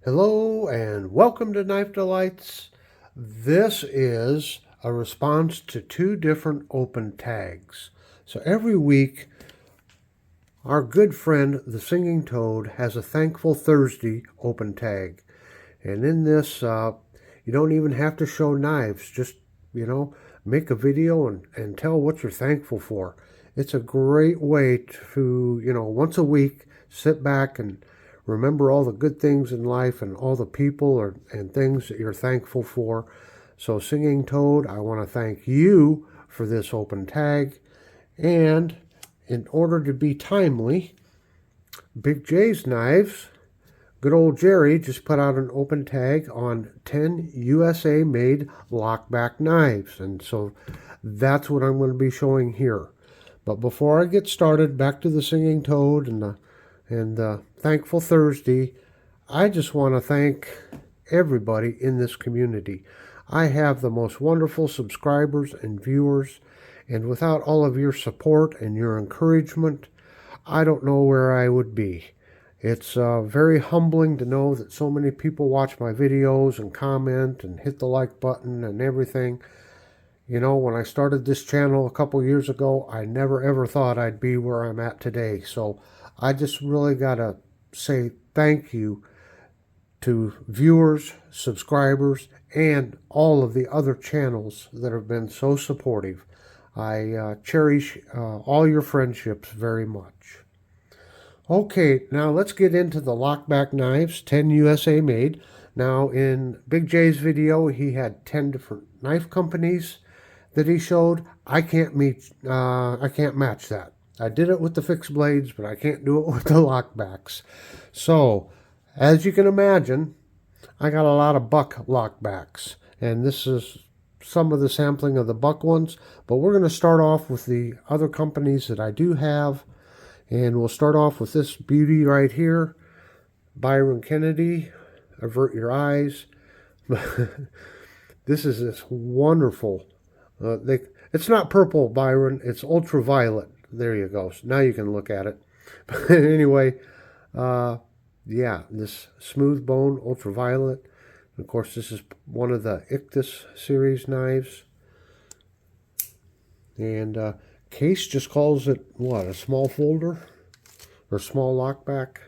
Hello and welcome to Knife Delights. This is a response to two different open tags. So every week, our good friend, the Singing Toad, has a Thankful Thursday open tag. And in this, you don't even have to show knives. Just, make a video and tell what you're thankful for. It's a great way to, once a week, sit back and remember all the good things in life and all the people and things that you're thankful for. So, Singing Toad, I want to thank you for this open tag. And in order to be timely, Big J's Knives, good old Jerry just put out an open tag on 10 USA-made Lockback knives. And so that's what I'm going to be showing here. But before I get started, back to the Singing Toad and Thankful Thursday, I just want to thank everybody in this community. I have the most wonderful subscribers and viewers, and without all of your support and your encouragement, I don't know where I would be. It's very humbling to know that so many people watch my videos and comment and hit the like button and everything. You know, when I started this channel a couple years ago, I never ever thought I'd be where I'm at today. So I just really got to say thank you to viewers, subscribers, and all of the other channels that have been so supportive. I cherish all your friendships very much. Okay, now let's get into the Lockback knives, 10 USA made. Now in Big J's video, he had 10 different knife companies that he showed. I can't match that. I did it with the fixed blades, but I can't do it with the Lockbacks. So, as you can imagine, I got a lot of buck Lockbacks, and this is some of the sampling of the buck ones, but we're going to start off with the other companies that I do have, and we'll start off with this beauty right here, Byron Kennedy, Avert Your Eyes. This is this wonderful, it's not purple, Byron, it's ultraviolet. There you go. So now you can look at it. But anyway, yeah, this smooth bone ultraviolet. Of course, this is one of the Ictus series knives. And Case just calls it, what, a small folder? Or small lockback?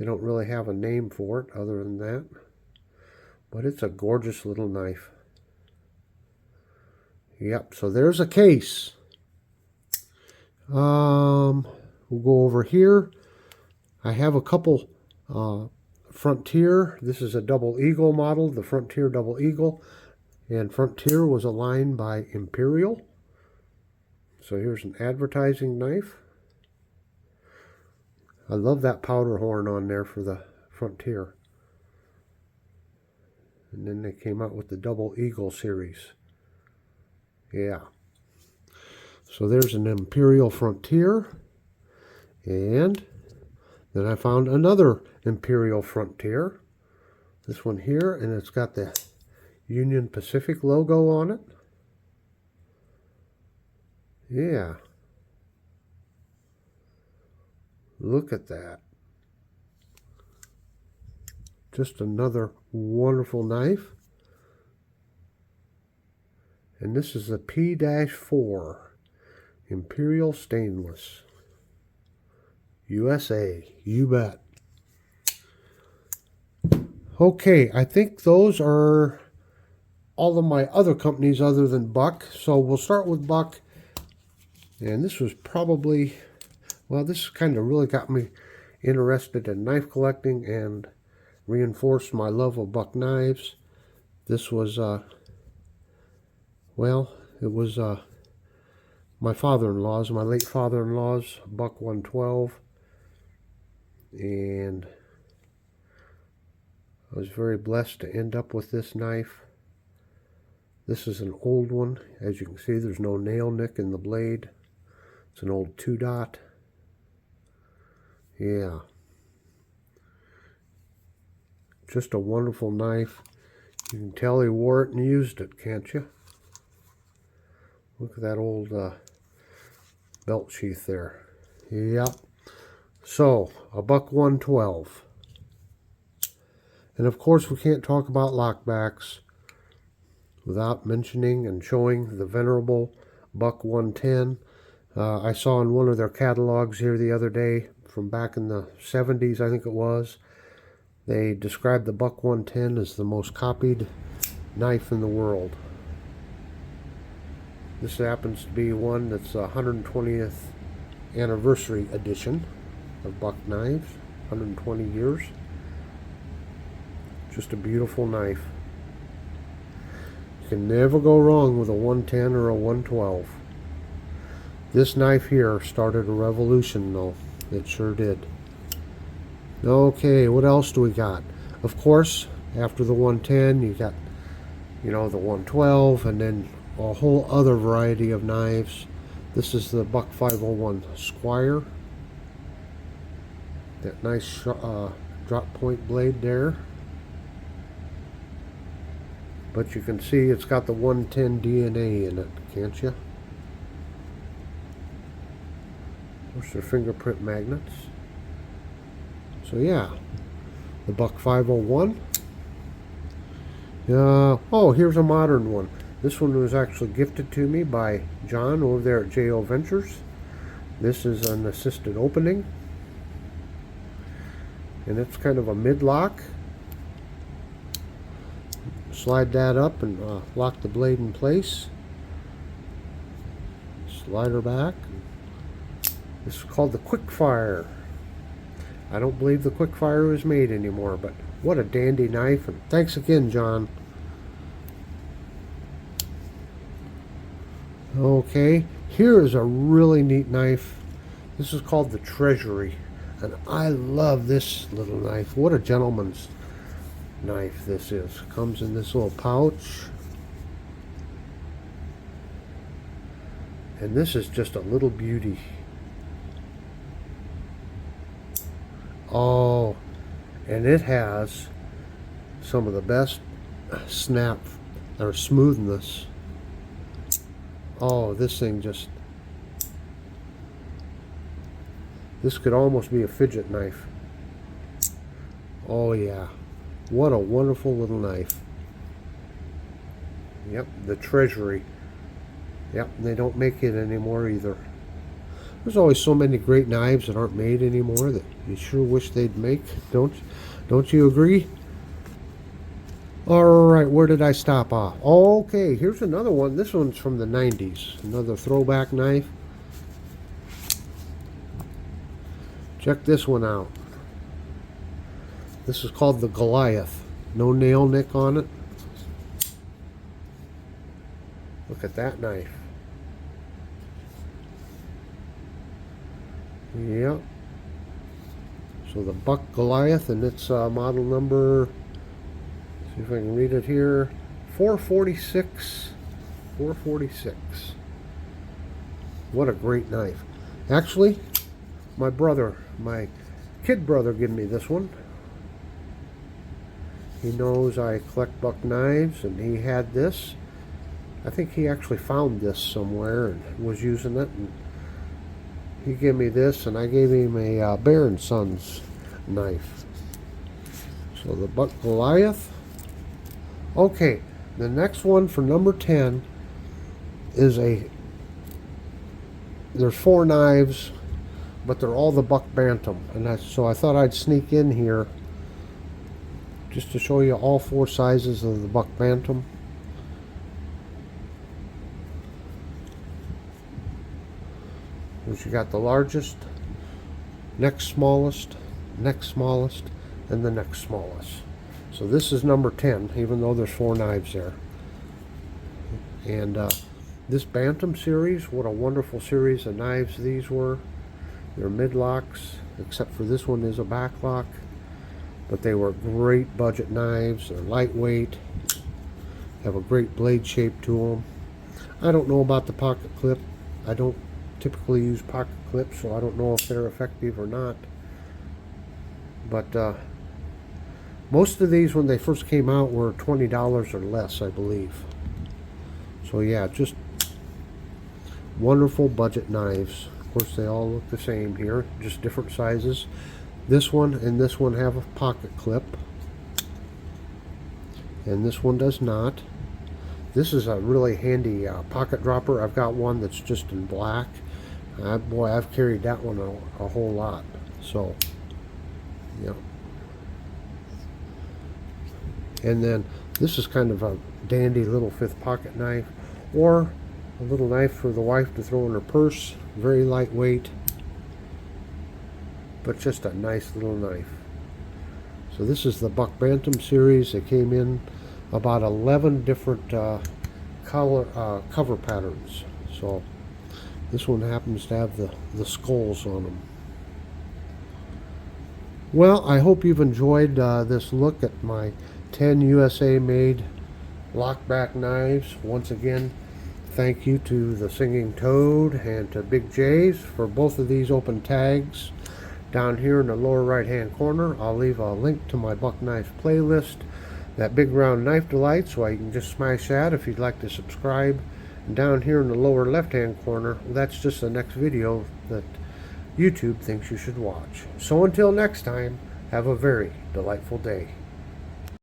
They don't really have a name for it other than that. But it's a gorgeous little knife. Yep, so there's a Case. We'll go over here. I have a couple Frontier. This is a Double Eagle model, the Frontier Double Eagle. And Frontier was aligned by Imperial. So here's an advertising knife. I love that powder horn on there for the Frontier. And then they came out with the Double Eagle series. Yeah. So there's an Imperial Frontier. And then I found another Imperial Frontier. This one here, and it's got the Union Pacific logo on it. Yeah. Look at that. Just another wonderful knife. And this is the P-4 Imperial Stainless. USA, you bet. Okay, I think those are all of my other companies other than Buck. So we'll start with Buck. And this was probably, well, this kind of really got me interested in knife collecting and reinforced my love of Buck knives. This was, well, it was my father-in-law's, my late father-in-law's Buck 112. And I was very blessed to end up with this knife. This is an old one. As you can see, there's no nail nick in the blade. It's an old 2-dot. Yeah. Just a wonderful knife. You can tell he wore it and used it, can't you? Look at that old belt sheath there. Yep. So, a Buck 112. And of course, we can't talk about lockbacks without mentioning and showing the venerable Buck 110. I saw in one of their catalogs here the other day, from back in the 70s, I think it was, they described the Buck 110 as the most copied knife in the world. This happens to be one that's a 120th anniversary edition of Buck knives, 120 years. Just a beautiful knife. You can never go wrong with a 110 or a 112. This knife here started a revolution, though. It sure did. Okay, what else do we got? Of course, after the 110, you got, the 112, and then a whole other variety of knives. This is the Buck 501 Squire. That nice drop point blade there. But you can see it's got the 110 DNA in it, can't you? There's their fingerprint magnets. So yeah, the Buck 501. Oh, here's a modern one. This one was actually gifted to me by John over there at JO Ventures. This is an assisted opening. And it's kind of a mid-lock. Slide that up and lock the blade in place. Slide her back. This is called the Quickfire. I don't believe the Quickfire is made anymore, but what a dandy knife. And thanks again, John. Okay, here is a really neat knife. This is called the Treasury, and I love this little knife. What a gentleman's knife this is. Comes in this little pouch, and this is just a little beauty. Oh, and it has some of the best snap or smoothness. Oh, this thing just, this could almost be a fidget knife. Oh yeah, what a wonderful little knife. Yep, the Treasury. Yep, they don't make it anymore either. There's always so many great knives that aren't made anymore that you sure wish they'd make. Don't you agree? Alright, where did I stop off? Okay, here's another one. This one's from the 90s. Another throwback knife. Check this one out. This is called the Goliath. No nail nick on it. Look at that knife. Yep. So the Buck Goliath, and it's model number, see if I can read it here, 446. 446. What a great knife. Actually, my kid brother gave me this one. He knows I collect Buck knives, and he had this. I think he actually found this somewhere and was using it, and he gave me this, and I gave him a Byron Sons knife. So the Buck Goliath. Okay, the next one for number 10 is there's 4 knives, but they're all the Buck Bantam, and so I thought I'd sneak in here just to show you all 4 sizes of the Buck Bantam. You got the largest, next smallest, and the next smallest. So this is number 10, even though there's 4 knives there. And this Bantam series, what a wonderful series of knives these were. They're mid-locks, except for this one is a back lock. But they were great budget knives. They're lightweight, have a great blade shape to them. I don't know about the pocket clip. I don't typically use pocket clips, so I don't know if they're effective or not. But most of these, when they first came out, were $20 or less, I believe. So yeah, just wonderful budget knives. Of course, they all look the same here, just different sizes. This one and this one have a pocket clip. and this one does not. This is a really handy pocket dropper. I've got one that's just in black. Boy, I've carried that one a whole lot. So, yeah. And then this is kind of a dandy little fifth pocket knife, or a little knife for the wife to throw in her purse. Very lightweight, but just a nice little knife. So this is the Buck Bantam series. They came in about 11 different cover patterns. So this one happens to have the skulls on them. Well, I hope you've enjoyed this look at my 10 USA made lockback knives. Once again, thank you to the Singing Toad and to Big J's for both of these open tags. Down here in the lower right hand corner, I'll leave a link to my Buck Knife playlist, that Big Round Knife Delight, so you can just smash that if you'd like to subscribe. And down here in the lower left hand corner, that's just the next video that YouTube thinks you should watch. So until next time, have a very delightful day.